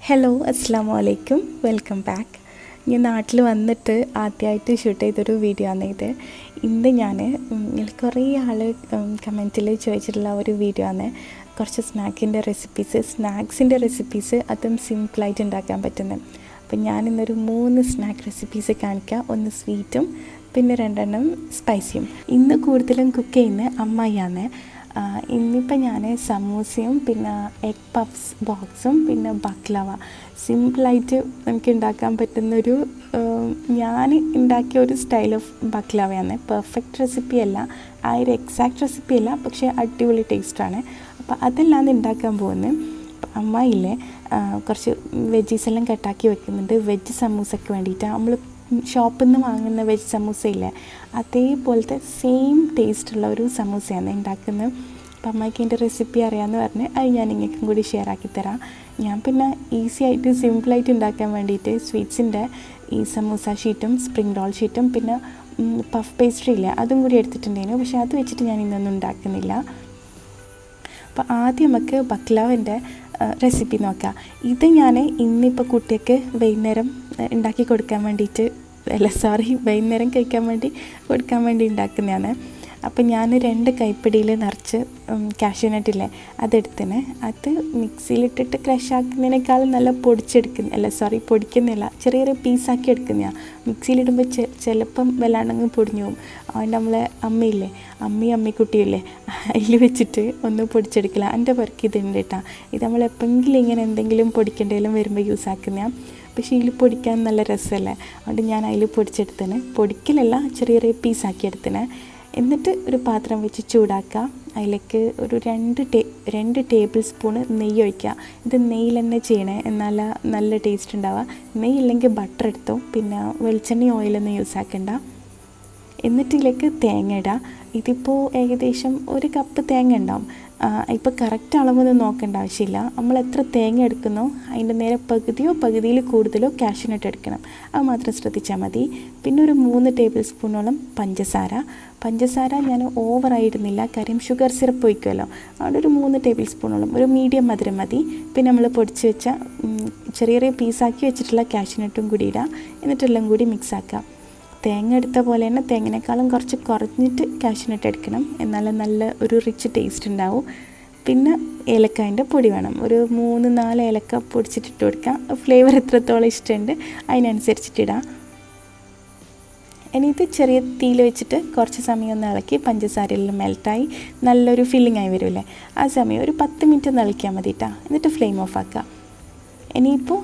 Hello അസ്സാമു അലൈക്കും, welcome back. ഞാൻ നാട്ടിൽ വന്നിട്ട് ആദ്യമായിട്ട് ഷൂട്ട് ചെയ്തൊരു വീഡിയോ ആണ് ഇത്. ഇന്ന് ഞാൻ കുറേ ആൾ കമൻറ്റിൽ ചോദിച്ചിട്ടുള്ള ഒരു വീഡിയോ ആണ്. കുറച്ച് സ്നാക്സിൻ്റെ റെസിപ്പീസ് അതും സിമ്പിളായിട്ട് ഉണ്ടാക്കാൻ പറ്റുന്നത്. അപ്പം ഞാനിന്നൊരു 3 സ്നാക്ക് റെസിപ്പീസ് കാണിക്കാം. ഒന്ന് സ്വീറ്റും പിന്നെ 2 സ്പൈസിയും. ഇന്ന് കൂടുതലും കുക്ക് ചെയ്യുന്ന അമ്മായിയാണ്. ഇന്നിപ്പോൾ ഞാൻ സമൂസയും പിന്നെ എഗ് പഫ്സ് ബോക്സും പിന്നെ ബക്ലവ സിമ്പിളായിട്ട് നമുക്ക് ഉണ്ടാക്കാൻ പറ്റുന്നൊരു ഞാൻ ഉണ്ടാക്കിയ ഒരു സ്റ്റൈൽ ഓഫ് ബക്ലവയാണ്. പെർഫെക്റ്റ് റെസിപ്പിയല്ല, ആ ഒരു എക്സാക്റ്റ് റെസിപ്പിയല്ല, പക്ഷേ അടിപൊളി ടേസ്റ്റാണ്. അപ്പോൾ അതെല്ലാം ഉണ്ടാക്കാൻ പോകുന്നത്. അമ്മായില്ലേ കുറച്ച് വെജീസ് എല്ലാം കട്ടാക്കി വെക്കുന്നുണ്ട് വെജ് സമൂസയ്ക്ക് വേണ്ടിയിട്ട്. നമ്മൾ ഷോപ്പിൽ നിന്ന് വാങ്ങുന്ന വെജ് സമൂസയില്ലേ, അതേപോലത്തെ സെയിം ടേസ്റ്റുള്ള ഒരു സമൂസയാണ് ഉണ്ടാക്കുന്നത്. അപ്പം അമ്മയ്ക്ക് എൻ്റെ റെസിപ്പി അറിയാമെന്ന് പറഞ്ഞ് അത് ഞാൻ നിങ്ങൾക്കും കൂടി ഷെയർ ആക്കി തരാം. ഞാൻ പിന്നെ ഈസി ആയിട്ട് സിമ്പിളായിട്ട് ഉണ്ടാക്കാൻ വേണ്ടിയിട്ട് സ്വീറ്റ്സിൻ്റെ ഈ സമൂസ ഷീറ്റും സ്പ്രിംഗ് റോൾ ഷീറ്റും പിന്നെ പഫ് പേസ്ട്രി ഇല്ലേ അതും കൂടി എടുത്തിട്ടുണ്ടായിരുന്നു. പക്ഷേ അത് വെച്ചിട്ട് ഞാൻ ഇന്നൊന്നും ഉണ്ടാക്കുന്നില്ല. അപ്പോൾ ആദ്യം നമുക്ക് ബക്ലാവിൻ്റെ റെസിപ്പി നോക്കാം. ഇത് ഞാൻ ഇന്നിപ്പോൾ കുട്ടിക്ക് വൈകുന്നേരം ഉണ്ടാക്കി കൊടുക്കാൻ വേണ്ടിയിട്ട് വൈകുന്നേരം കഴിക്കാൻ വേണ്ടി കൊടുക്കാൻ വേണ്ടി ഉണ്ടാക്കുന്നതാണ്. അപ്പം ഞാൻ 2 കൈപ്പിടിയിൽ നിറച്ച് കാഷ്യൂനട്ടില്ലേ അതെടുത്തിന്. അത് മിക്സിയിലിട്ടിട്ട് ക്രഷ് ആക്കുന്നതിനേക്കാളും നല്ല പൊടിക്കുന്നില്ല, ചെറിയൊരു പീസാക്കി എടുക്കുന്നതാണ്. മിക്സിയിലിടുമ്പോൾ ചിലപ്പം വല്ലാണ്ടങ്ങ് പൊടിഞ്ഞു പോകും. അതുകൊണ്ട് നമ്മളെ അമ്മിക്കുട്ടിയില്ലേ അതിൽ വെച്ചിട്ട് ഒന്ന് പൊടിച്ചെടുക്കില്ല. എൻ്റെ പേർക്ക് ഇതുണ്ട് കേട്ടോ. ഇത് നമ്മൾ എപ്പോഴെങ്കിലും ഇങ്ങനെ എന്തെങ്കിലും പൊടിക്കേണ്ടതെല്ലാം വരുമ്പോൾ യൂസ് ആക്കുന്നതാണ്. പക്ഷേ ഇതിൽ പൊടിക്കാൻ നല്ല രസമല്ലേ, അതുകൊണ്ട് ഞാൻ അതിൽ പൊടിച്ചെടുത്തിന്. പൊടിക്കലല്ല, ചെറിയ പീസാക്കി എടുത്തിന്. എന്നിട്ട് ഒരു പാത്രം വെച്ച് ചൂടാക്കുക. അതിലേക്ക് ഒരു 2 ടേബിൾ സ്പൂണ് നെയ്യ് ഒഴിക്കുക. ഇത് നെയ്യിൽ തന്നെ ചെയ്യണേ, എന്നാല നല്ല ടേസ്റ്റ് ഉണ്ടാവുക. നെയ്യില്ലെങ്കിൽ ബട്ടർ എടുത്തോ, പിന്നെ വെളിച്ചെണ്ണ ഓയിലൊന്നും യൂസ് ആക്കണ്ട. എന്നിട്ട് ഇതിലേക്ക് തേങ്ങ ഇടുക. ഇതിപ്പോൾ ഏകദേശം 1 കപ്പ് തേങ്ങ ഉണ്ടാവും. ഇപ്പോൾ കറക്റ്റ് അളവൊന്നും നോക്കേണ്ട ആവശ്യമില്ല. നമ്മൾ എത്ര തേങ്ങ എടുക്കുന്നോ അതിൻ്റെ നേരെ പകുതിയിൽ കൂടുതലോ കാഷ്യൂനട്ട് എടുക്കണം. അത് മാത്രം ശ്രദ്ധിച്ചാൽ മതി. പിന്നെ ഒരു 3 ടേബിൾ സ്പൂണോളം പഞ്ചസാര ഞാൻ ഓവറായിടുന്നില്ല, കാര്യം ഷുഗർ സിറപ്പ് ഒഴിക്കുമല്ലോ. അവിടെ ഒരു 3 ടേബിൾ സ്പൂണോളം, ഒരു മീഡിയം മധുരം മതി. പിന്നെ നമ്മൾ പൊടിച്ച് വെച്ച ചെറിയ പീസാക്കി വെച്ചിട്ടുള്ള കാഷ്യൂനട്ടും കൂടി ഇടുക. എന്നിട്ടെല്ലാം കൂടി മിക്സ് ആക്കുക. തേങ്ങ എടുത്ത പോലെ തന്നെ തേങ്ങനേക്കാളും കുറച്ച് കുറഞ്ഞിട്ട് കാഷ്യൂനട്ട് എടുക്കണം, എന്നാലും നല്ല ഒരു റിച്ച് ടേസ്റ്റ് ഉണ്ടാവും. പിന്നെ ഏലക്കായൻ്റെ പൊടി വേണം, ഒരു 3-4 ഏലക്ക പൊടിച്ചിട്ടിട്ട് കൊടുക്കാം. ഫ്ലേവർ എത്രത്തോളം ഇഷ്ടമുണ്ട് അതിനനുസരിച്ചിട്ടിടാം. ഇനി ഇത് ചെറിയ തീയിൽ വെച്ചിട്ട് കുറച്ച് സമയം ഒന്ന് ഇളക്കി പഞ്ചസാരയെല്ലാം മെൽറ്റായി നല്ലൊരു ഫില്ലിംഗ് ആയി വരുമല്ലേ, ആ സമയം ഒരു 10 മിനിറ്റ് ഒന്ന് ഇളക്കിയാൽ മതി കേട്ടോ. എന്നിട്ട് ഫ്ലെയിം ഓഫ് ആക്കുക. ഇനിയിപ്പോൾ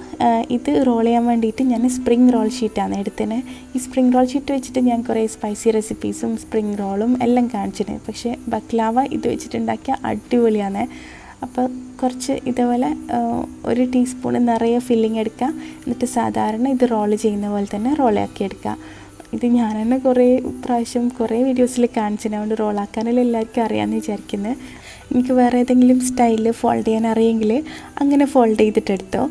ഇത് റോൾ ചെയ്യാൻ വേണ്ടിയിട്ട് ഞാൻ സ്പ്രിംഗ് റോൾ ഷീറ്റാണ് എടുത്തത്. ഈ സ്പ്രിംഗ് റോൾ ഷീറ്റ് വെച്ചിട്ട് ഞാൻ കുറേ സ്പൈസി റെസിപ്പീസും സ്പ്രിംഗ് റോളും എല്ലാം കാണിച്ചിട്ടുണ്ട്. പക്ഷേ ബക്ലാവ ഇത് വെച്ചിട്ടുണ്ടാക്കിയ അടിപൊളിയാണ്. അപ്പോൾ കുറച്ച് ഇതേപോലെ 1 ടീസ്പൂൺ നിറയെ ഫില്ലിങ് എടുക്കുക. എന്നിട്ട് സാധാരണ ഇത് റോൾ ചെയ്യുന്ന പോലെ തന്നെ റോളാക്കി എടുക്കുക. ഇത് ഞാൻ തന്നെ കുറേ പ്രാവശ്യം കുറേ വീഡിയോസിൽ കാണിച്ചിട്ടുണ്ട്, അതുകൊണ്ട് റോളാക്കാനെല്ലാം എല്ലാവർക്കും അറിയാമെന്ന് വിചാരിക്കുന്നത്. എനിക്ക് വേറെ ഏതെങ്കിലും സ്റ്റൈലിൽ ഫോൾഡ് ചെയ്യാൻ അറിയെങ്കിൽ അങ്ങനെ ഫോൾഡ് ചെയ്തിട്ടെടുത്തോ.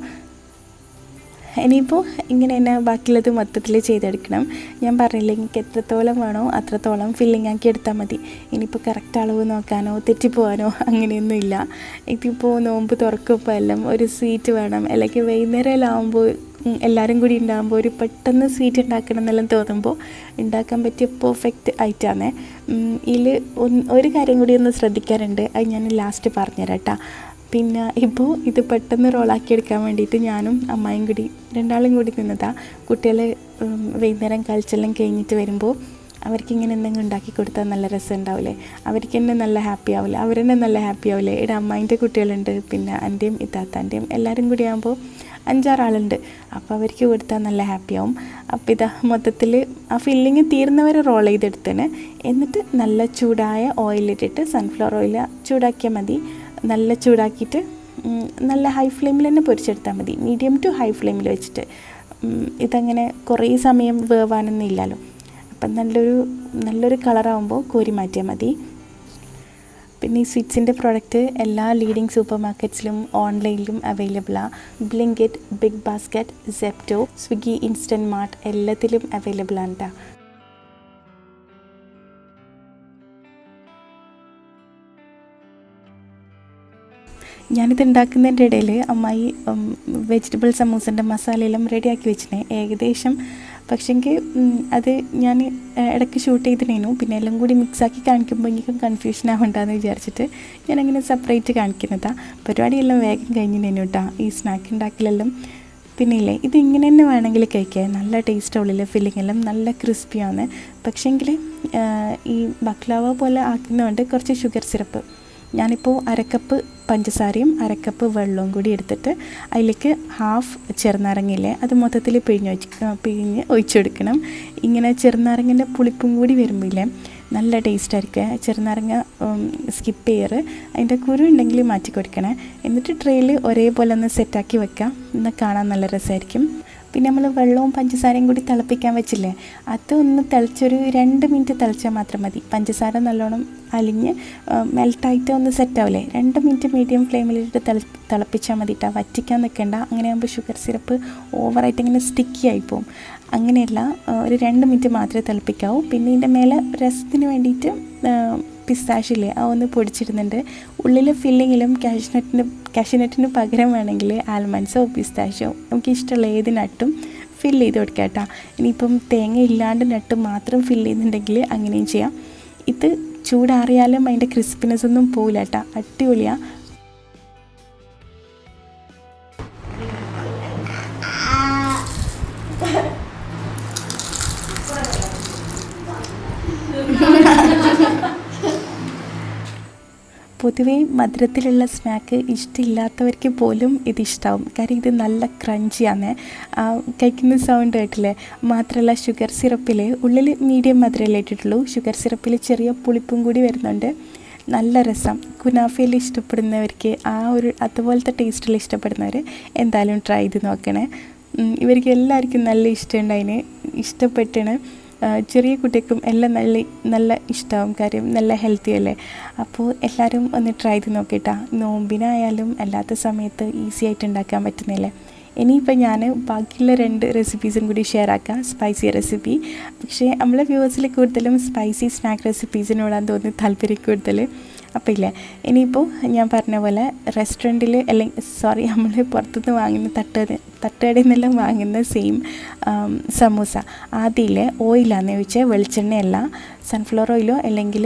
ഇനിയിപ്പോൾ ഇങ്ങനെ തന്നെ ബാക്കിയുള്ളത് മൊത്തത്തിൽ ചെയ്തെടുക്കണം. ഞാൻ പറഞ്ഞില്ല, എനിക്ക് എത്രത്തോളം വേണോ അത്രത്തോളം ഫില്ലിംഗ് ആക്കി എടുത്താൽ മതി. ഇനിയിപ്പോൾ കറക്റ്റ് അളവ് നോക്കാനോ തെറ്റിപ്പോകാനോ അങ്ങനെയൊന്നും ഇല്ല. ഇതിപ്പോൾ നോമ്പ് തുറക്കുമ്പോൾ എല്ലാം ഒരു സ്വീറ്റ് വേണം, അല്ലെങ്കിൽ വൈകുന്നേരം എല്ലാം ആകുമ്പോൾ എല്ലാവരും കൂടി ഉണ്ടാകുമ്പോൾ ഒരു പെട്ടെന്ന് സ്വീറ്റ് ഉണ്ടാക്കണം എന്നെല്ലാം തോന്നുമ്പോൾ ഉണ്ടാക്കാൻ പറ്റിയ പെർഫെക്റ്റ് ഐറ്റമാണ്. ഇതിൽ ഒരു കാര്യം കൂടി ഒന്ന് ശ്രദ്ധിക്കാറുണ്ട്, അത് ഞാൻ ലാസ്റ്റ് പറഞ്ഞുതരാം കേട്ടോ. പിന്നെ ഇപ്പോൾ ഇത് പെട്ടെന്ന് റോളാക്കി എടുക്കാൻ വേണ്ടിയിട്ട് ഞാനും അമ്മായും കൂടി 2 ആളും കൂടി നിന്നതാണ്. കുട്ടികൾ വൈകുന്നേരം കളിച്ചെല്ലാം കഴിഞ്ഞിട്ട് വരുമ്പോൾ അവർക്കിങ്ങനെ എന്തെങ്കിലും ഉണ്ടാക്കി കൊടുത്താൽ നല്ല രസം ഉണ്ടാവില്ലേ, അവർക്ക് തന്നെ നല്ല ഹാപ്പി ആവില്ലേ, അവർ തന്നെ നല്ല ഹാപ്പി ആവില്ലേ. ഇവിടെ അമ്മായിൻ്റെ കുട്ടികളുണ്ട്, പിന്നെ എൻ്റെയും ഇത്താത്താൻ്റെയും എല്ലാവരും കൂടി ആകുമ്പോൾ 5-6 ആളുണ്ട്. അപ്പോൾ അവർക്ക് കൊടുത്താൽ നല്ല ഹാപ്പി ആവും. അപ്പോൾ ഇതാ മൊത്തത്തിൽ ആ ഫില്ലിങ് തീർന്നവരെ റോൾ ചെയ്തെടുത്തതിന്. എന്നിട്ട് നല്ല ചൂടായ ഓയിലിട്ടിട്ട് സൺഫ്ലവർ ഓയിൽ ചൂടാക്കിയാൽ മതി. നല്ല ചൂടാക്കിയിട്ട് നല്ല ഹൈ ഫ്ലെയിമിൽ തന്നെ പൊരിച്ചെടുത്താൽ മതി, മീഡിയം ടു ഹൈ ഫ്ലെയിമിൽ വെച്ചിട്ട്. ഇതങ്ങനെ കുറേ സമയം വേവാനൊന്നും ഇല്ലല്ലോ. അപ്പം നല്ലൊരു കളറാകുമ്പോൾ കോരി മാറ്റിയാൽ മതി. പിന്നെ ഈ സ്വീറ്റ്സിൻ്റെ പ്രോഡക്റ്റ് എല്ലാ ലീഡിങ് സൂപ്പർ മാർക്കറ്റ്സിലും ഓൺലൈനിലും അവൈലബിളാണ്. Blinkit, BigBasket, Zepto, Swiggy, instant mart എല്ലാത്തിലും അവൈലബിളാണ് കേട്ടോ. ഞാനിത് ഉണ്ടാക്കുന്നതിൻ്റെ ഇടയിൽ അമ്മായി വെജിറ്റബിൾ സമൂസൻ്റെ മസാലയെല്ലാം റെഡിയാക്കി വെച്ചിനെ ഏകദേശം. പക്ഷെങ്കിൽ അത് ഞാൻ ഇടയ്ക്ക് ഷൂട്ട് ചെയ്തിരുന്നു, പിന്നെ എല്ലാം കൂടി മിക്സാക്കി കാണിക്കുമ്പോൾ എനിക്കും കൺഫ്യൂഷൻ ആവണ്ടെന്ന് വിചാരിച്ചിട്ട് ഞാനങ്ങനെ സെപ്പറേറ്റ് കാണിക്കുന്നതാണ്. പരിപാടിയെല്ലാം വേഗം കഴിഞ്ഞിരുന്നു കേട്ടോ ഈ സ്നാക്ക് ഉണ്ടാക്കലെല്ലാം. പിന്നെ ഇല്ലേ, ഇതിങ്ങനെ തന്നെ വേണമെങ്കിൽ കഴിക്കാൻ നല്ല ടേസ്റ്റ് ഉള്ളിൽ ഫില്ലിംഗ് എല്ലാം നല്ല ക്രിസ്പിയാണ്. പക്ഷേങ്കിൽ ഈ ബക്ലാവ പോലെ ആക്കുന്നതുകൊണ്ട് കുറച്ച് ഷുഗർ സിറപ്പ് ഞാനിപ്പോൾ 1/2 കപ്പ് പഞ്ചസാരയും 1/2 കപ്പ് വെള്ളവും കൂടി എടുത്തിട്ട് അതിലേക്ക് ഹാഫ് ചെറുനാരങ്ങയില്ലേ അത് മൊത്തത്തിൽ പിഴിഞ്ഞ് ഒഴിച്ചെടുക്കണം. ഇങ്ങനെ ചെറുനാരങ്ങൻ്റെ പുളിപ്പും കൂടി വരുമ്പോഴേ നല്ല ടേസ്റ്റ് ആയിരിക്കും. ചെറുനാരങ്ങ സ്കിപ്പ് ചെയ്യറ്, അതിൻ്റെ കുരു ഉണ്ടെങ്കിൽ മാറ്റി കൊടുക്കണേ. എന്നിട്ട് ട്രെയിൽ ഒരേപോലെ ഒന്ന് സെറ്റാക്കി വെക്കാം, എന്നാൽ കാണാൻ നല്ല രസമായിരിക്കും. പിന്നെ നമ്മൾ വെള്ളവും പഞ്ചസാരയും കൂടി തിളപ്പിക്കാൻ വെച്ചില്ലേ, അതൊന്ന് തിളച്ചൊരു 2 മിനിറ്റ് തിളച്ചാൽ മാത്രം മതി. പഞ്ചസാര നല്ലോണം അലിഞ്ഞ് മെൽട്ടായിട്ട് ഒന്ന് സെറ്റാവില്ലേ, 2 മിനിറ്റ് മീഡിയം ഫ്ലെയിമിലിട്ട് തിളപ്പിച്ചാൽ മതി കേട്ടോ, വറ്റിക്കാൻ നിൽക്കേണ്ട. അങ്ങനെയാകുമ്പോൾ ഷുഗർ സിറപ്പ് ഓവറായിട്ട് ഇങ്ങനെ സ്റ്റിക്കി ആയിപ്പോവും. അങ്ങനെയല്ല, ഒരു 2 മിനിറ്റ് മാത്രമേ തിളപ്പിക്കാവൂ. പിന്നെ ഇതിൻ്റെ മേലെ രസത്തിന് വേണ്ടിയിട്ട് പിസ്താഷില്ലേ അതൊന്ന് പൊടിച്ചിടുന്നുണ്ട്. ഉള്ളിൽ ഫില്ലിങ്ങിലും കാഷ്യൂനട്ടിന് പകരം വേണമെങ്കിൽ ആൽമണ്ട്സോ പിസ്താഷോ നമുക്ക് ഇഷ്ടമുള്ള ഏത് നട്ടും ഫില്ല് ചെയ്ത് കൊടുക്കാം കേട്ടോ. ഇനിയിപ്പം തേങ്ങ ഇല്ലാണ്ട് നട്ട് മാത്രം ഫില്ല് ചെയ്യുന്നുണ്ടെങ്കിൽ അങ്ങനെയും ചെയ്യാം. ഇത് ചൂടാറിയാലും അതിൻ്റെ ക്രിസ്പിനെസ് ഒന്നും പോവില്ല കേട്ടോ, അടിപൊളിയാണ്. പൊതുവേ മധുരത്തിലുള്ള സ്നാക്ക് ഇഷ്ടമില്ലാത്തവർക്ക് പോലും ഇതിഷ്ടാവും. കാര്യം ഇത് നല്ല ക്രഞ്ചിയാണ്, കഴിക്കുന്ന സൗണ്ട് കേട്ടില്ലേ. മാത്രമല്ല ഷുഗർ സിറപ്പിൽ ഉള്ളിൽ മീഡിയം മധുരമല്ലേ ഇട്ടിട്ടുള്ളൂ, ഷുഗർ സിറപ്പിൽ ചെറിയ പുളിപ്പും കൂടി വരുന്നുണ്ട്, നല്ല രസം. കുനാഫയിൽ ഇഷ്ടപ്പെടുന്നവർക്ക് അതുപോലത്തെ ടേസ്റ്റിൽ ഇഷ്ടപ്പെടുന്നവർ എന്തായാലും ട്രൈ ചെയ്ത് നോക്കണേ. ഇവർക്ക് എല്ലാവർക്കും നല്ല ഇഷ്ടമുണ്ട്, ഇഷ്ടപ്പെട്ടാണ്. ചെറിയ കുട്ടിക്കും എല്ലാം നല്ല ഇഷ്ടമാവും, കാര്യം നല്ല ഹെൽത്തി അല്ലേ. അപ്പോൾ എല്ലാവരും ഒന്ന് ട്രൈ ചെയ്ത് നോക്കിയിട്ടാ. നോമ്പിനായാലും അല്ലാത്ത സമയത്ത് ഈസി ആയിട്ട് ഉണ്ടാക്കാൻ പറ്റുന്നില്ലേ. ഇനിയിപ്പോൾ ഞാൻ ബാക്കിയുള്ള 2 റെസിപ്പീസും കൂടി ഷെയർ ആക്കാം, സ്പൈസി റെസിപ്പി. പക്ഷേ നമ്മളെ വ്യൂവേഴ്സിൽ കൂടുതലും സ്പൈസി സ്നാക്ക് റെസിപ്പീസിനോടാണ് തോന്നുന്നു താല്പര്യം കൂടുതൽ. അപ്പോൾ ഇല്ലേ, ഇനിയിപ്പോൾ ഞാൻ പറഞ്ഞ പോലെ റെസ്റ്റോറൻറ്റിൽ നമ്മൾ പുറത്തുനിന്ന് വാങ്ങുന്ന തട്ടുകടയിൽ നിന്നെല്ലാം വാങ്ങുന്ന സെയിം സമൂസ ആദ്യം ഓയിലാണെന്ന് ചോദിച്ചാൽ വെളിച്ചെണ്ണയല്ല, സൺഫ്ലവർ ഓയിലോ അല്ലെങ്കിൽ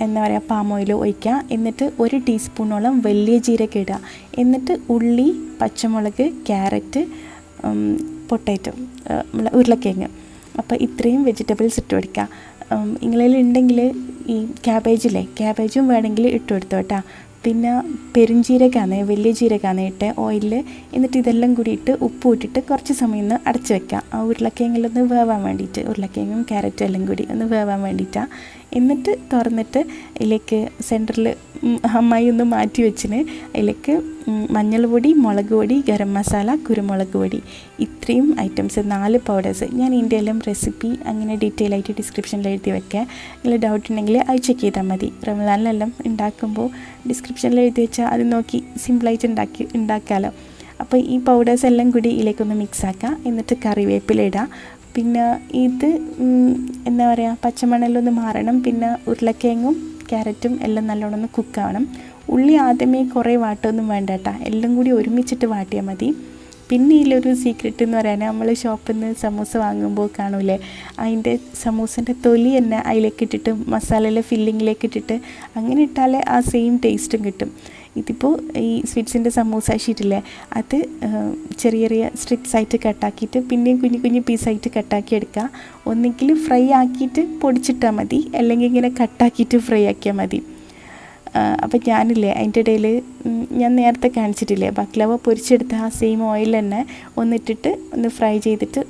എന്താ പറയുക പാം ഓയിൽ ഒഴിക്കുക. എന്നിട്ട് 1 ടീസ്പൂണോളം വലിയ ജീരകം ഇടുക. എന്നിട്ട് ഉള്ളി, പച്ചമുളക്, ക്യാരറ്റ്, പൊട്ടാറ്റോ, ഉരുളക്കിഴങ്ങ്, അപ്പോൾ ഇത്രയും വെജിറ്റബിൾസ് ഇട്ട് കൊടുക്കുക. നിങ്ങളിലുണ്ടെങ്കിൽ ഈ ക്യാബേജും വേണമെങ്കിൽ ഇട്ട് കൊടുത്തോ കേട്ടോ. പിന്നെ പെരുംജീരകമാണ്, വലിയ ജീരകമാണ് ഇട്ട് ഓയിലിൽ. എന്നിട്ട് ഇതെല്ലാം കൂടി ഇട്ട് ഉപ്പ് ഇട്ടിട്ട് കുറച്ച് സമയം ഒന്ന് അടച്ച് വെക്കാം, ആ ഉരുളക്കിഴങ്ങിലൊന്ന് വേവാൻ വേണ്ടിയിട്ട്, ഉരുളക്കിഴങ്ങും ക്യാരറ്റും എല്ലാം കൂടി ഒന്ന് വേവാൻ വേണ്ടിയിട്ടാണ്. എന്നിട്ട് തുറന്നിട്ട് അതിലേക്ക് സെൻറ്ററിൽ അമ്മായി ഒന്ന് മാറ്റി വെച്ചിന്, അതിലേക്ക് മഞ്ഞൾ പൊടി, മുളക് പൊടി, ഗരം മസാല, കുരുമുളക് പൊടി, ഇത്രയും ഐറ്റംസ് 4 പൗഡേഴ്സ്. ഞാൻ ഇതിൻ്റെ എല്ലാം റെസിപ്പി അങ്ങനെ ഡീറ്റെയിൽ ആയിട്ട് ഡിസ്ക്രിപ്ഷനിൽ എഴുതി വെക്കാം. നിങ്ങൾ ഡൗട്ട് ഉണ്ടെങ്കിൽ അത് ചെക്ക് ചെയ്താൽ മതി. റമദാനിലെല്ലാം ഉണ്ടാക്കുമ്പോൾ ഡിസ്ക്രിപ്ഷനിൽ എഴുതി വെച്ചാൽ അത് നോക്കി സിമ്പിളായിട്ട് ഉണ്ടാക്കാമല്ലോ. അപ്പോൾ ഈ പൗഡേഴ്സ് എല്ലാം കൂടി ഇതിലേക്കൊന്ന് മിക്സ് ആക്കുക. എന്നിട്ട് കറിവേപ്പില ഇടുക. പിന്നെ ഇത് എന്താ പറയുക, പച്ചമണലൊന്ന് മാറണം. പിന്നെ ഉരുളക്കിഴങ്ങും ക്യാരറ്റും എല്ലാം നല്ലോണം ഒന്ന് കുക്കാവണം. ഉള്ളി ആദ്യമേ കുറേ വാട്ടൊന്നും വേണ്ട കേട്ടോ, എല്ലാം കൂടി ഒരുമിച്ചിട്ട് വാട്ടിയാൽ മതി. പിന്നെ ഇതിലൊരു സീക്രട്ട് എന്ന് പറയാൻ, നമ്മൾ ഷോപ്പിൽ നിന്ന് സമൂസ വാങ്ങുമ്പോൾ കാണൂലേ, അതിൻ്റെ സമൂസൻ്റെ തൊലി തന്നെ അതിലേക്ക് ഇട്ടിട്ട് മസാലയിലെ ഫില്ലിങ്ങിലേക്ക് ഇട്ടിട്ട് അങ്ങനെ ഇട്ടാലേ ആ സെയിം ടേസ്റ്റും കിട്ടും. ഇതിപ്പോൾ ഈ സ്വീറ്റ്സിൻ്റെ സമൂസ ഷീറ്റില്ലേ, അത് ചെറിയ ചെറിയ സ്ട്രിപ്സ് ആയിട്ട് കട്ടാക്കിയിട്ട് പിന്നെയും കുഞ്ഞു പീസായിട്ട് കട്ടാക്കി എടുക്കുക. ഒന്നെങ്കിൽ ഫ്രൈ ആക്കിയിട്ട് പൊടിച്ചിട്ടാൽ മതി, അല്ലെങ്കിൽ ഇങ്ങനെ കട്ടാക്കിയിട്ട് ഫ്രൈ ആക്കിയാൽ മതി. അപ്പോൾ ഞാനില്ലേ അതിൻ്റെ ഇടയിൽ ഞാൻ നേരത്തെ കാണിച്ചിട്ടില്ലേ ബക്ലവ പൊരിച്ചെടുത്ത ആ സെയിം ഓയിൽ തന്നെ ഒന്നിട്ടിട്ട് ഒന്ന് ഫ്രൈ ചെയ്തിട്ട്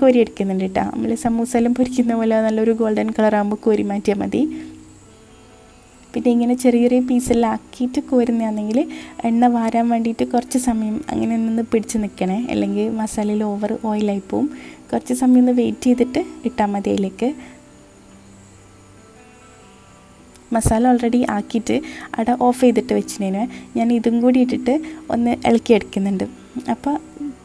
കോരി എടുക്കുന്നുണ്ട് കേട്ടോ. നമ്മൾ സമൂസയെല്ലാം പൊരിക്കുന്ന പോലെ നല്ലൊരു ഗോൾഡൻ കളറാകുമ്പോൾ കോരി മാറ്റിയാൽ മതി. പിന്നെ ഇങ്ങനെ ചെറിയ ചെറിയ പീസെല്ലാം ആക്കിയിട്ട് കോരുന്നതാണെങ്കിൽ എണ്ണ വാരാൻ വേണ്ടിയിട്ട് കുറച്ച് സമയം അങ്ങനെ ഒന്ന് പിടിച്ച് നിൽക്കണേ, അല്ലെങ്കിൽ മസാലയിൽ ഓവർ ഓയിലായി പോവും. കുറച്ച് സമയം ഒന്ന് വെയിറ്റ് ചെയ്തിട്ട് ഇട്ടാൽ മതി. അതിലേക്ക് മസാല ഓൾറെഡി ആക്കിയിട്ട് അവിടെ ഓഫ് ചെയ്തിട്ട് വെച്ചിനേന് ഞാൻ ഇതും കൂടി ഇട്ടിട്ട് ഒന്ന് ഇളക്കി എടുക്കുന്നുണ്ട്. അപ്പോൾ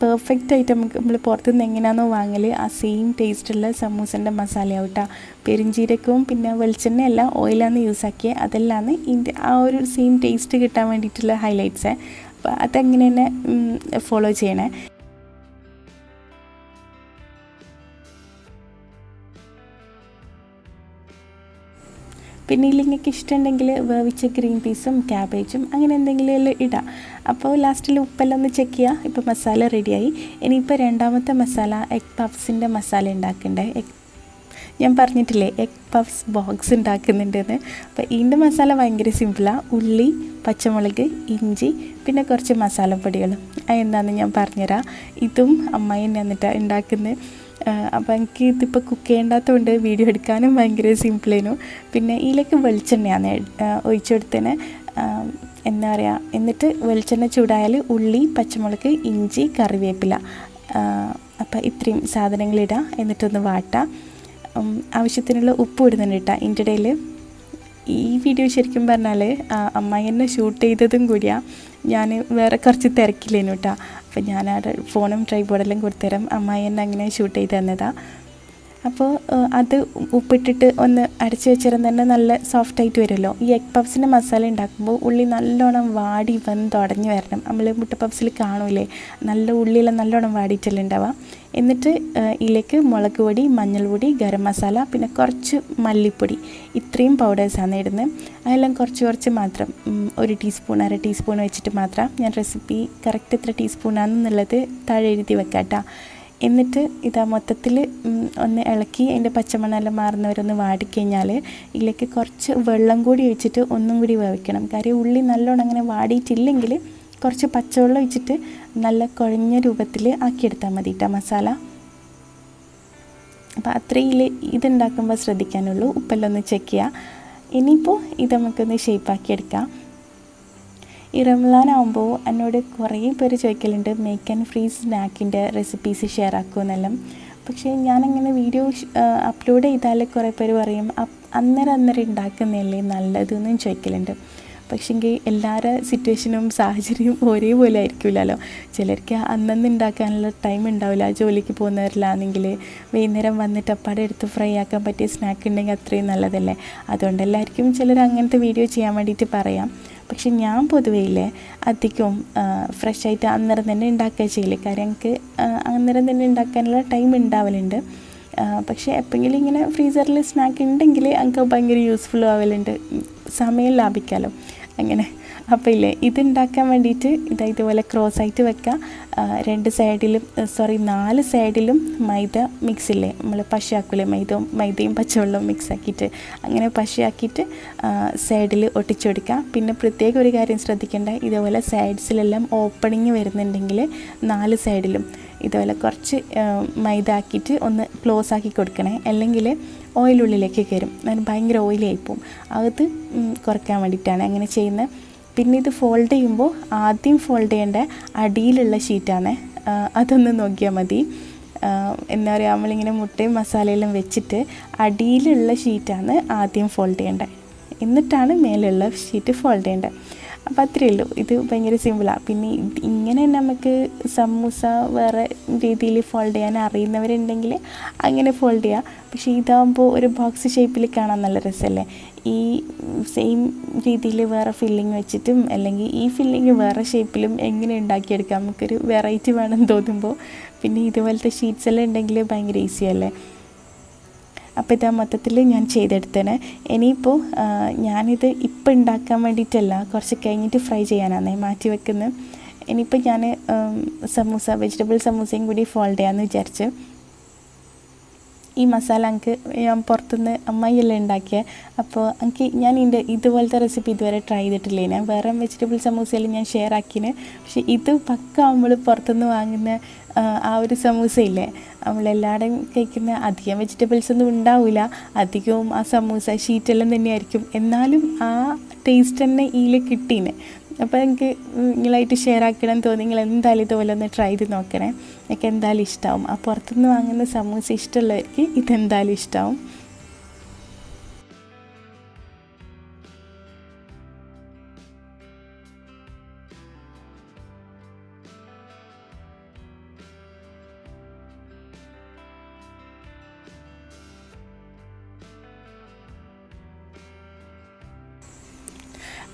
പെർഫെക്റ്റ് ആയിട്ട് നമ്മൾ പുറത്തുനിന്ന് എങ്ങനെയാണോ വാങ്ങൽ ആ സെയിം ടേസ്റ്റുള്ള സമൂസൻ്റെ മസാലയാവും കേട്ടോ. പെരുംജീരകവും പിന്നെ വെളിച്ചെണ്ണയല്ല ഓയിലാണ് യൂസ് ആക്കിയത്. അതെല്ലാം ഇതിൻ്റെ ആ ഒരു സെയിം ടേസ്റ്റ് കിട്ടാൻ വേണ്ടിയിട്ടുള്ള ഹൈലൈറ്റ്സ്. അപ്പോൾ അതങ്ങനെ തന്നെ ഫോളോ ചെയ്യണേ. പിന്നെ നിങ്ങൾക്ക് ഇഷ്ടമുണ്ടെങ്കിൽ വേവിച്ച ഗ്രീൻ പീസും ക്യാബേജും അങ്ങനെ എന്തെങ്കിലും ഇടാം. അപ്പോൾ ലാസ്റ്റിൽ ഉപ്പെല്ലാം ഒന്ന് ചെക്ക് ചെയ്യുക. ഇപ്പോൾ മസാല റെഡിയായി. ഇനിയിപ്പോൾ രണ്ടാമത്തെ മസാല എഗ് പഫ്സിൻ്റെ മസാല ഉണ്ടാക്കണ്ടേ. ഞാൻ പറഞ്ഞിട്ടില്ലേ എഗ് പഫ്സ് ബോക്സ് ഉണ്ടാക്കുന്നുണ്ടെന്ന്. അപ്പോൾ ഇതിൻ്റെ മസാല ഭയങ്കര സിമ്പിളാണ്. ഉള്ളി, പച്ചമുളക്, ഇഞ്ചി, പിന്നെ കുറച്ച് മസാലപ്പൊടികളും. അതെന്താണെന്ന് ഞാൻ പറഞ്ഞുതരാം. ഇതും അമ്മായി തന്നെ എന്നിട്ടാണ് ഉണ്ടാക്കുന്നത്. അപ്പോൾ എനിക്ക് ഇതിപ്പോൾ കുക്ക് ചെയ്യേണ്ടാത്തതുകൊണ്ട് വീഡിയോ എടുക്കാനും ഭയങ്കര സിമ്പിളേനു. പിന്നെ ഇതിലേക്ക് വെളിച്ചെണ്ണയാണ് ഒഴിച്ചെടുത്തതിന്. എന്താ പറയുക, എന്നിട്ട് വെളിച്ചെണ്ണ ചൂടായാൽ ഉള്ളി, പച്ചമുളക്, ഇഞ്ചി, കറിവേപ്പില, അപ്പോൾ ഇത്രയും സാധനങ്ങളിടാം. എന്നിട്ടൊന്ന് വാട്ടാം. ആവശ്യത്തിനുള്ള ഉപ്പ് ഇടുന്നുണ്ട് കേട്ടോ ഇതിൻ്റെ ഇടയിൽ. ഈ വീഡിയോ ശരിക്കും പറഞ്ഞാൽ അമ്മായി എന്നെ ഷൂട്ട് ചെയ്തതും കൂടിയാണ്. ഞാൻ വേറെ കുറച്ച് തിരക്കില്ലേനു കേട്ടോ. അപ്പോൾ ഞാൻ ആ ഫോണും ട്രൈപോഡെല്ലാം കൊടുത്തരം അമ്മായി എന്നെ അങ്ങനെ ഷൂട്ട് ചെയ്ത് തന്നതാണ്. അപ്പോൾ അത് ഉപ്പിട്ടിട്ട് ഒന്ന് അടച്ച് വെച്ചിരുന്ന് തന്നെ നല്ല സോഫ്റ്റായിട്ട് വരുമല്ലോ. ഈ എഗ് പഫ്സിൻ്റെ മസാല ഉണ്ടാക്കുമ്പോൾ ഉള്ളി നല്ലോണം വാടി തുടഞ്ഞ് വരണം. നമ്മൾ മുട്ട പഫ്സിൽ കാണൂലേ, നല്ല ഉള്ളിയെല്ലാം നല്ലോണം വാടിയിട്ടെല്ലാം ഉണ്ടാവുക. എന്നിട്ട് ഇതിലേക്ക് മുളക് പൊടി, മഞ്ഞൾപ്പൊടി, ഗരം മസാല, പിന്നെ കുറച്ച് മല്ലിപ്പൊടി, ഇത്രയും പൗഡേഴ്സാണ് ഇടുന്നത്. അതെല്ലാം കുറച്ച് മാത്രം, 1 ടീസ്പൂൺ 1/2 ടീസ്പൂൺ വെച്ചിട്ട് മാത്രം. ഞാൻ റെസിപ്പി കറക്റ്റ് എത്ര ടീസ്പൂണാണെന്നുള്ളത് താഴെ എഴുതി വെക്കാം കേട്ടോ. എന്നിട്ട് ഇതാ മൊത്തത്തിൽ ഒന്ന് ഇളക്കി അതിൻ്റെ പച്ചമണ്ണെല്ലാം മാറുന്നവരൊന്ന് വാടിക്കഴിഞ്ഞാൽ ഇതിലേക്ക് കുറച്ച് വെള്ളം കൂടി ഒഴിച്ചിട്ട് ഒന്നും കൂടി വേവിക്കണം. കാര്യം ഉള്ളി നല്ലോണം അങ്ങനെ വാടിയിട്ടില്ലെങ്കിൽ കുറച്ച് പച്ചവെള്ളം ഒഴിച്ചിട്ട് നല്ല കുഴഞ്ഞ രൂപത്തിൽ ആക്കിയെടുത്താൽ മതി കേട്ടോ മസാല. അപ്പോൾ അത്രയിൽ ഇതുണ്ടാക്കുമ്പോൾ ശ്രദ്ധിക്കാനുള്ളൂ. ഉപ്പെല്ലാം ഒന്ന് ചെക്ക് ചെയ്യുക. ഇനിയിപ്പോൾ ഇത് നമുക്കൊന്ന് ഷേപ്പാക്കിയെടുക്കാം. ഈ റംസാനാകുമ്പോൾ എന്നോട് കുറേ പേര് ചോദിക്കലുണ്ട് മേക്ക് ആൻഡ് ഫ്രീസ് സ്നാക്കിൻ്റെ റെസിപ്പീസ് ഷെയർ ആക്കുമെന്നെല്ലാം. പക്ഷേ ഞാനങ്ങനെ വീഡിയോ അപ്ലോഡ് ചെയ്താൽ കുറേ പേര് പറയും അന്നേരം ഉണ്ടാക്കുന്നതല്ലേ നല്ലതെന്നും ചോദിക്കലുണ്ട്. പക്ഷേങ്കിൽ എല്ലാവരുടെ സിറ്റുവേഷനും സാഹചര്യവും ഒരേപോലെ ആയിരിക്കില്ലല്ലോ. ചിലർക്ക് അന്നന്ന് ഉണ്ടാക്കാനുള്ള ടൈം ഉണ്ടാവില്ല. ജോലിക്ക് പോകുന്നവരിലാണെങ്കിൽ വൈകുന്നേരം വന്നിട്ട് അപ്പാടെ എടുത്ത് ഫ്രൈ ആക്കാൻ പറ്റിയ സ്നാക്ക് ഉണ്ടെങ്കിൽ അത്രയും നല്ലതല്ലേ. അതുകൊണ്ടെല്ലാവർക്കും ചിലർ അങ്ങനത്തെ വീഡിയോ ചെയ്യാൻ വേണ്ടിയിട്ട് പറയാം. പക്ഷെ ഞാൻ പൊതുവേ അധികവും ഫ്രഷായിട്ട് അന്നേരം തന്നെ ഉണ്ടാക്കുക ചെയ്യില്ല. കാര്യം എനിക്ക് അന്നേരം തന്നെ ഉണ്ടാക്കാനുള്ള ടൈം ഉണ്ടാവലുണ്ട്. പക്ഷേ എപ്പോഴെങ്കിലും ഇങ്ങനെ ഫ്രീസറിൽ സ്നാക്ക് ഉണ്ടെങ്കിൽ എനിക്ക് ഭയങ്കര യൂസ്ഫുൾ ആവലുണ്ട്. സമയം ലാഭിക്കാമല്ലോ അങ്ങനെ. അപ്പോൾ ഇതുണ്ടാക്കാൻ വേണ്ടിയിട്ട് ഇതുപോലെ ക്രോസായിട്ട് വെക്കുക. 4 സൈഡിലും മൈദ മിക്സില്ലേ, നമ്മൾ പശയാക്കൂലേ, മൈദയും പച്ചവെള്ളവും മിക്സാക്കിയിട്ട് അങ്ങനെ പശയാക്കിയിട്ട് സൈഡിൽ ഒട്ടിച്ചു കൊടുക്കുക. പിന്നെ പ്രത്യേക ഒരു കാര്യം ശ്രദ്ധിക്കേണ്ട, ഇതുപോലെ സൈഡ്സിലെല്ലാം ഓപ്പണിങ് വരുന്നുണ്ടെങ്കിൽ 4 സൈഡിലും ഇതുപോലെ കുറച്ച് മൈദ ആക്കിയിട്ട് ഒന്ന് ക്ലോസ് ആക്കി കൊടുക്കണേ. അല്ലെങ്കിൽ ഓയിലുള്ളിലേക്ക് കയറും, അതിന് ഭയങ്കര ഓയിലായിപ്പോവും. അത് കുറയ്ക്കാൻ വേണ്ടിയിട്ടാണ് അങ്ങനെ ചെയ്യുന്നത്. പിന്നെ ഇത് ഫോൾഡ് ചെയ്യുമ്പോൾ ആദ്യം ഫോൾഡ് ചെയ്യേണ്ട അടിയിലുള്ള ഷീറ്റാണ്. അതൊന്ന് നോക്കിയാൽ മതി. എന്താ പറയുക, നമ്മളിങ്ങനെ മുട്ടയും മസാലയെല്ലാം വെച്ചിട്ട് അടിയിലുള്ള ഷീറ്റാണ് ആദ്യം ഫോൾഡ് ചെയ്യേണ്ടത്. എന്നിട്ടാണ് മേലുള്ള ഷീറ്റ് ഫോൾഡ് ചെയ്യേണ്ടത്. അപ്പോൾ അത്രയേ ഉള്ളൂ. ഇത് ഭയങ്കര സിമ്പിളാണ്. പിന്നെ ഇങ്ങനെ നമുക്ക് സമൂസ വേറെ രീതിയിൽ ഫോൾഡ് ചെയ്യാൻ അറിയുന്നവരുണ്ടെങ്കിൽ അങ്ങനെ ഫോൾഡ് ചെയ്യുക. പക്ഷേ ഇതാകുമ്പോൾ ഒരു ബോക്സ് ഷേപ്പിൽ കാണാൻ നല്ല രസമല്ലേ. ഈ സെയിം രീതിയിൽ വേറെ ഫില്ലിങ് വെച്ചിട്ടും അല്ലെങ്കിൽ ഈ ഫില്ലിങ് വേറെ ഷേപ്പിലും എങ്ങനെ ഉണ്ടാക്കിയെടുക്കാം, നമുക്കൊരു വെറൈറ്റി വേണമെന്ന് തോന്നുമ്പോൾ. പിന്നെ ഇതുപോലത്തെ ഷീറ്റ്സ് എല്ലാം ഉണ്ടെങ്കിൽ ഭയങ്കര ഈസിയല്ലേ. അപ്പോൾ ഇതാ മൊത്തത്തിൽ ഞാൻ ചെയ്തെടുത്തേനെ. ഇനിയിപ്പോൾ ഞാനിത് ഇപ്പം ഉണ്ടാക്കാൻ വേണ്ടിയിട്ടല്ല, കുറച്ച് കഴിഞ്ഞിട്ട് ഫ്രൈ ചെയ്യാനാണ് മാറ്റി വെക്കുന്നത്. ഇനിയിപ്പോൾ ഞാൻ വെജിറ്റബിൾ സമൂസയും കൂടി ഫോൾഡ് ചെയ്യാമെന്ന് വിചാരിച്ച്. ഈ മസാല എനിക്ക് ഞാൻ പുറത്തുനിന്ന് അമ്മായിയെല്ലാം ഉണ്ടാക്കിയത്. അപ്പോൾ എനിക്ക് ഞാൻ ഇതുപോലത്തെ റെസിപ്പി ഇതുവരെ ട്രൈ ചെയ്തിട്ടില്ലേ. ഞാൻ വേറെ വെജിറ്റബിൾ സമൂസയെല്ലാം ഞാൻ ഷെയർ ആക്കിന്. പക്ഷേ ഇത് പക്ക നമ്മൾ പുറത്തുനിന്ന് വാങ്ങുന്ന ആ ഒരു സമൂസയില്ലേ, നമ്മളെല്ലാവരും കഴിക്കുന്ന അധികം വെജിറ്റബിൾസ് ഒന്നും ഉണ്ടാവില്ല. അധികവും ആ സമൂസ ഷീറ്റെല്ലാം തന്നെയായിരിക്കും. എന്നാലും ആ ടേസ്റ്റ് തന്നെ ഇതിൽ കിട്ടീനെ. അപ്പോൾ എനിക്ക് നിങ്ങളായിട്ട് ഷെയർ ആക്കണം തോന്നി. നിങ്ങൾ എന്തായാലും ഇതുപോലെ ഒന്ന് ട്രൈ ചെയ്ത് നോക്കണേ. എനിക്ക് എന്തായാലും ഇഷ്ടമാവും. ആ പുറത്തുനിന്ന് വാങ്ങുന്ന സമൂസ ഇഷ്ടമുള്ളവർക്ക് ഇതെന്തായാലും ഇഷ്ടമാവും.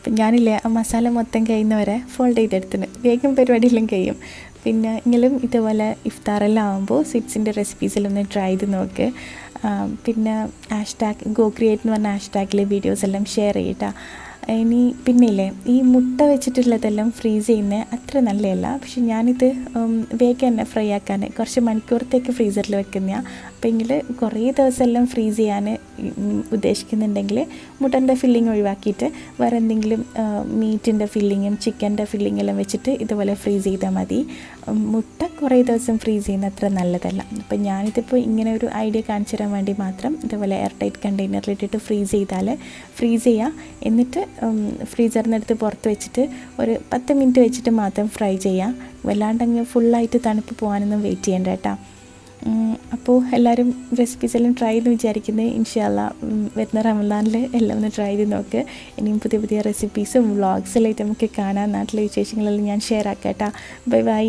അപ്പം ഞാനില്ലേ ആ മസാല മൊത്തം കഴിയുന്നവരെ ഫോൾഡ് ചെയ്തെടുത്തിന് വേഗം പരിപാടിയെല്ലാം കഴിയും. പിന്നെ നിങ്ങളും ഇതുപോലെ ഇഫ്താറെല്ലാം ആകുമ്പോൾ സ്വീറ്റ്സിൻ്റെ റെസിപ്പീസിലൊന്ന് ട്രൈ ചെയ്ത് നോക്ക്. പിന്നെ #GoCreate എന്ന് പറഞ്ഞ #ൽ വീഡിയോസ് എല്ലാം ഷെയർ ചെയ്യട്ടാ. ഇനി പിന്നെ ഇല്ലേ ഈ മുട്ട വെച്ചിട്ടുള്ളതെല്ലാം ഫ്രീസ് ചെയ്യുന്നത് അത്ര നല്ലതല്ല. പക്ഷെ ഞാനിത് വേഗം തന്നെ ഫ്രൈ ആക്കാൻ കുറച്ച് മണിക്കൂറത്തേക്ക് ഫ്രീസറിൽ വെക്കുന്നതാണ്. അപ്പോൾ എങ്കിൽ കുറേ ദിവസമെല്ലാം ഫ്രീസ് ചെയ്യാൻ ഉദ്ദേശിക്കുന്നുണ്ടെങ്കിൽ മുട്ടൻ്റെ ഫില്ലിങ് ഒഴിവാക്കിയിട്ട് വേറെ എന്തെങ്കിലും മീറ്റിൻ്റെ ഫില്ലിങ്ങും ചിക്കൻ്റെ ഫില്ലിങ്ങെല്ലാം വെച്ചിട്ട് ഇതുപോലെ ഫ്രീസ് ചെയ്താൽ മതി. മുട്ട കുറേ ദിവസം ഫ്രീസ് ചെയ്യുന്നത് അത്ര നല്ലതല്ല. അപ്പോൾ ഞാനിതിപ്പോൾ ഇങ്ങനെ ഒരു ഐഡിയ കാണിച്ചു തരാൻ വേണ്ടി മാത്രം ഇതുപോലെ എയർ ടൈറ്റ് കണ്ടെയ്നറിലിട്ടിട്ട് ഫ്രീസ് ചെയ്യുക. എന്നിട്ട് ഫ്രീസറിനടുത്ത് പുറത്ത് വെച്ചിട്ട് ഒരു 10 മിനിറ്റ് വെച്ചിട്ട് മാത്രം ഫ്രൈ ചെയ്യുക. വല്ലാണ്ടങ്ങ് ഫുള്ളായിട്ട് തണുപ്പ് പോകാനൊന്നും വെയിറ്റ് ചെയ്യേണ്ട കേട്ടോ. അപ്പോൾ എല്ലാവരും റെസിപ്പീസ് എല്ലാം ട്രൈ ചെയ്ത് വിചാരിക്കുന്നത്. ഇൻഷാ അല്ലാ വരുന്ന റമദാനിൽ എല്ലാം ഒന്ന് ട്രൈ ചെയ്ത് നോക്ക്. ഇനിയും പുതിയ പുതിയ റെസിപ്പീസും വ്ളോഗ്സെല്ലാം നമുക്ക് കാണാൻ നാട്ടിലെ വിശേഷങ്ങളെല്ലാം ഞാൻ ഷെയർ ആക്കാം കേട്ടോ. Bye bye.